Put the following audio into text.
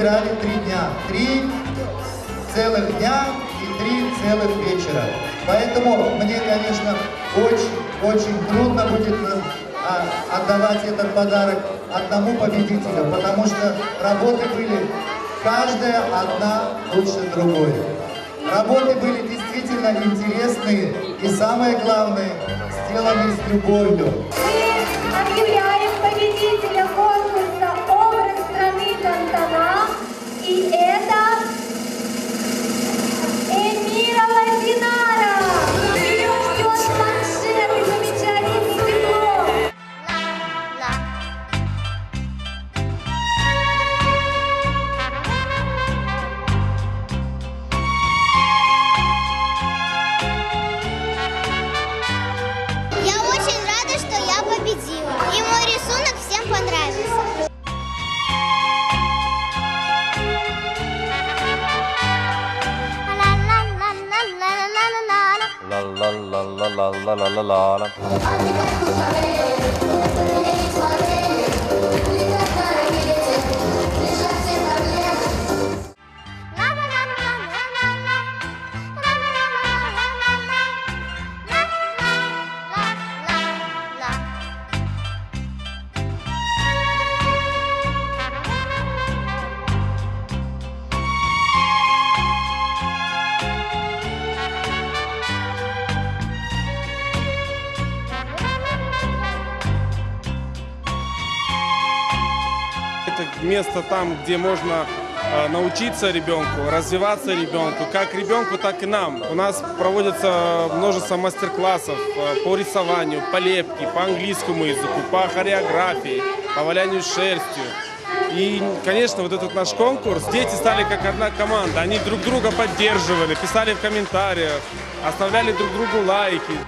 собирали 3 дня. 3 целых дня и 3 целых вечера. Поэтому мне, конечно, очень трудно будет отдавать этот подарок одному победителю, потому что работы были каждая одна лучше другой. Работы были действительно интересные и, самое главное, сделаны с любовью. Мы объявляем победителя конкурса «Образ страны Тантана», и это Эмира Лазинара. Ее ждет планшет и замечательный диплом. Я очень рада, что я победила. И мой рисунок всем понравился. Это место там, где можно научиться ребенку, развиваться ребенку, как ребенку, так и нам. У нас проводится множество мастер-классов по рисованию, по лепке, по английскому языку, по хореографии, по валянию шерстью. И, конечно, вот этот наш конкурс, дети стали как одна команда. Они друг друга поддерживали, писали в комментариях, оставляли друг другу лайки.